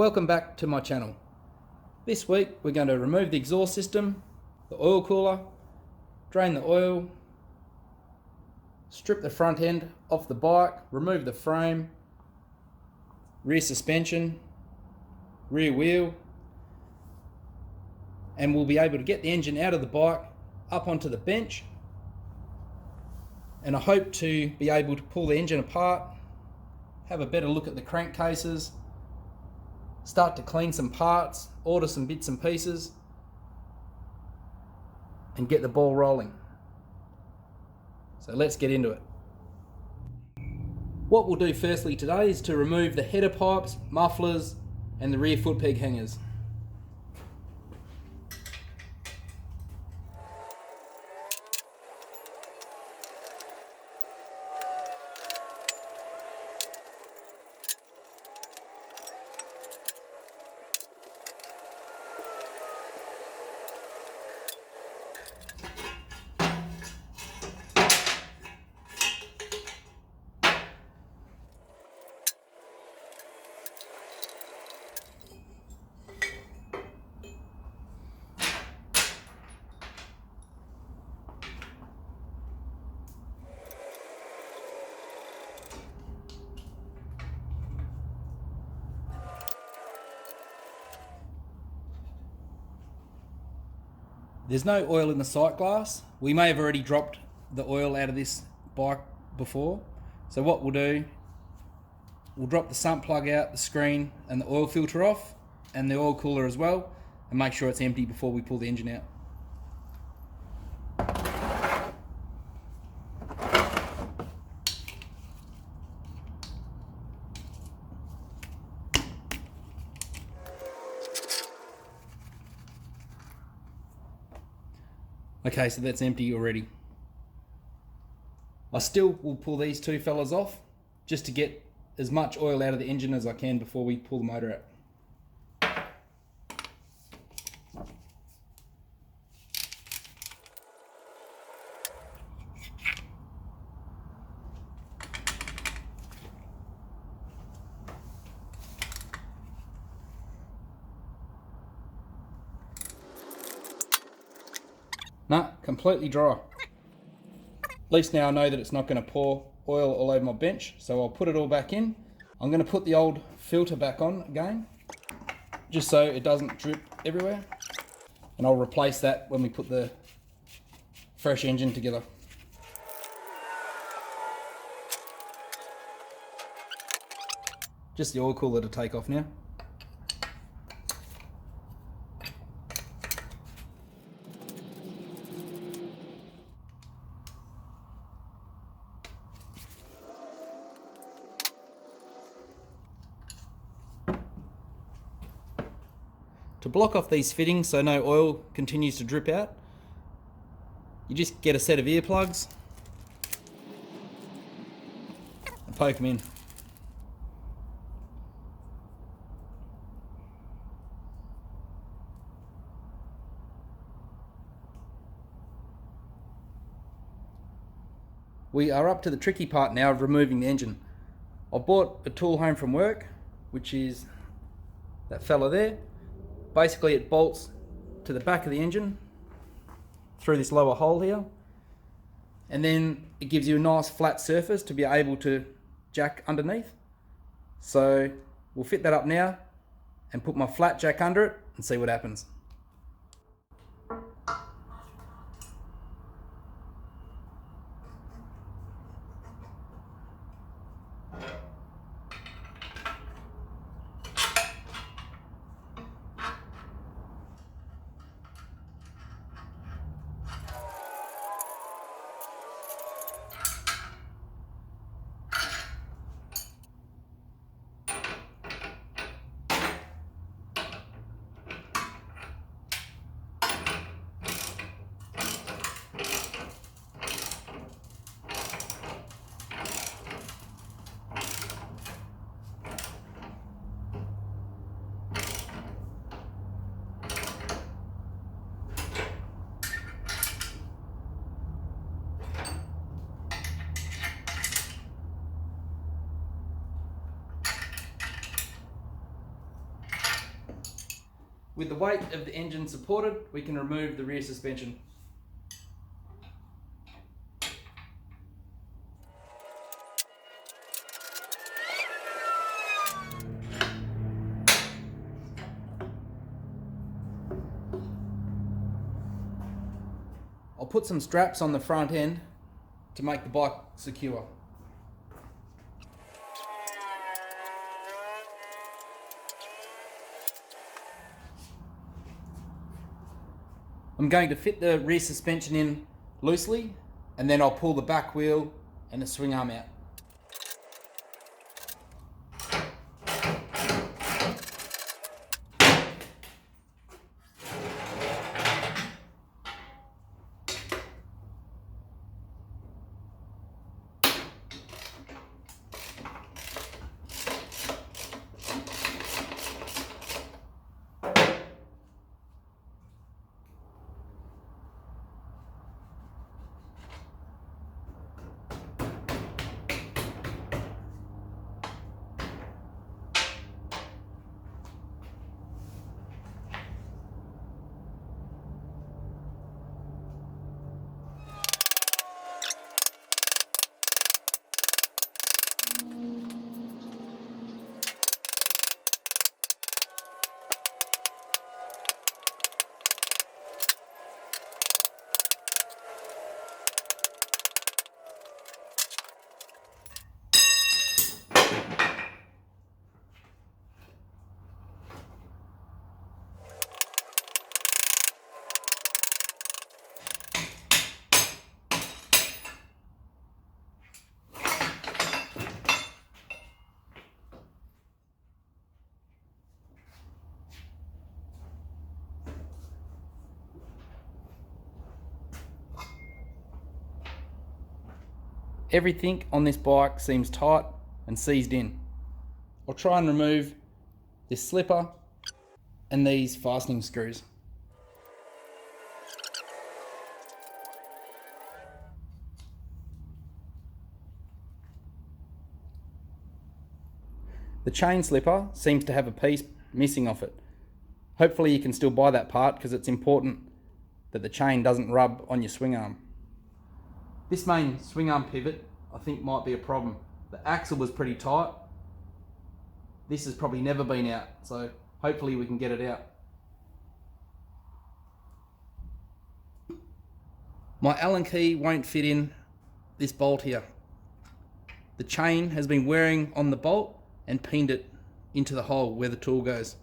Welcome back to my channel. This week we're going to remove the exhaust system, the oil cooler, drain the oil, strip the front end off the bike, remove the frame, rear suspension, rear wheel, and we'll be able to get the engine out of the bike up onto the bench, and I hope to be able to pull the engine apart, have a better look at the crankcases, start to clean some parts, order some bits and pieces, and get the ball rolling. So let's get into it. What we'll do firstly today is to remove the header pipes, mufflers, and the rear foot peg hangers. There's no oil in the sight glass. We may have already dropped the oil out of this bike before. So what we'll do, we'll drop the sump plug out, the screen and the oil filter off, and the oil cooler as well, and make sure it's empty before we pull the engine out. Okay, so that's empty already. I still will pull these two fellas off just to get as much oil out of the engine as I can before we pull the motor out. No, completely dry. At least now I know that it's not going to pour oil all over my bench, so I'll put it all back in. I'm going to put the old filter back on again, just so it doesn't drip everywhere. And I'll replace that when we put the fresh engine together. Just the oil cooler to take off now. To block off these fittings so no oil continues to drip out, you just get a set of earplugs and poke them in. We are up to the tricky part now of removing the engine. I bought a tool home from work, which is that fella there. Basically it bolts to the back of the engine through this lower hole here, and then it gives you a nice flat surface to be able to jack underneath. So we'll fit that up now and put my flat jack under it and see what happens. With the weight of the engine supported, we can remove the rear suspension. I'll put some straps on the front end to make the bike secure. I'm going to fit the rear suspension in loosely, and then I'll pull the back wheel and the swing arm out. Everything on this bike seems tight and seized in. I'll try and remove this slipper and these fastening screws. The chain slipper seems to have a piece missing off it. Hopefully you can still buy that part because it's important that the chain doesn't rub on your swing arm. This main swing arm pivot I think might be a problem. The axle was pretty tight. This has probably never been out, so hopefully we can get it out. My Allen key won't fit in this bolt here. The chain has been wearing on the bolt and pinned it into the hole where the tool goes.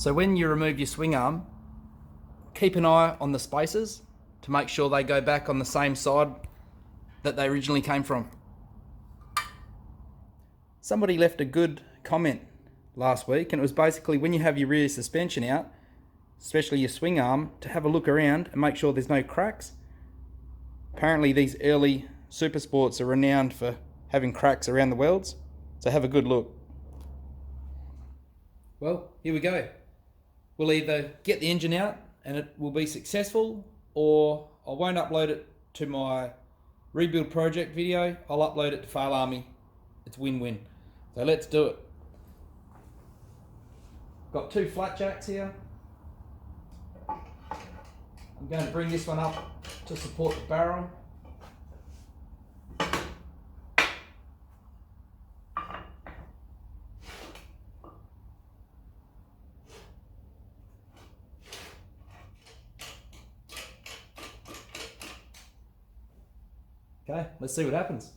So when you remove your swing arm, keep an eye on the spacers to make sure they go back on the same side that they originally came from. Somebody left a good comment last week, and it was basically when you have your rear suspension out, especially your swing arm, to have a look around and make sure there's no cracks. Apparently these early Supersports are renowned for having cracks around the welds, so have a good look. Well, here we go. We'll either get the engine out and it will be successful, or I won't upload it to my rebuild project video. I'll upload it to Fail Army. It's win-win. So let's do it. Got two flat jacks here. I'm going to bring this one up to support the barrel. Okay, let's see what happens.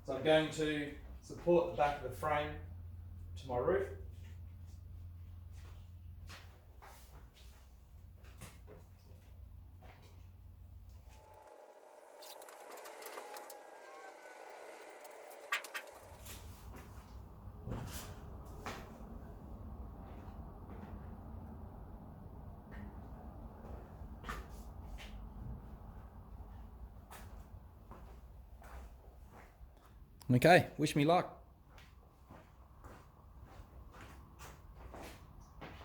So I'm going to support the back of the frame to my roof. Okay, wish me luck.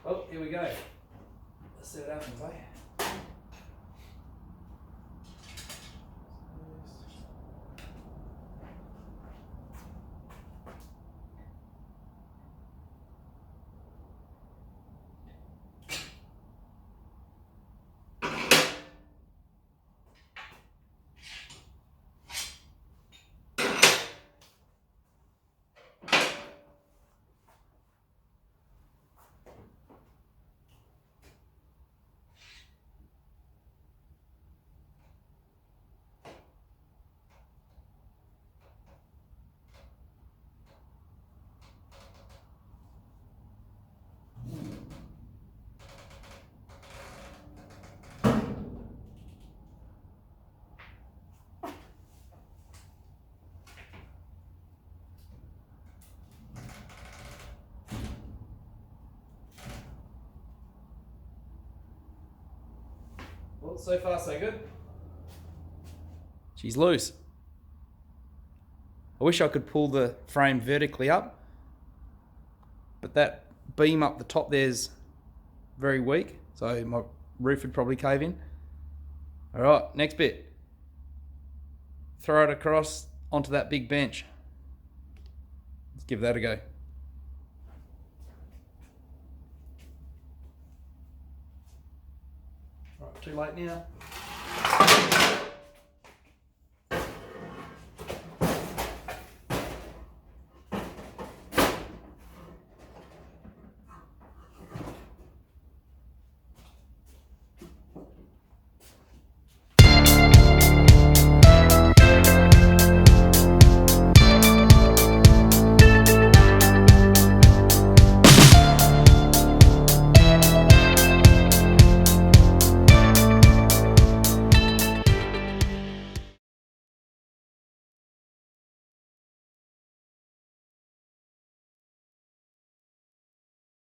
Oh, here we go. Let's see what happens, eh? Well, so far so good. She's loose. I wish I could pull the frame vertically up, but that beam up the top there's very weak, so my roof would probably cave in. All right, next bit. Throw it across onto that big bench. Let's give that a go. Right, too late now.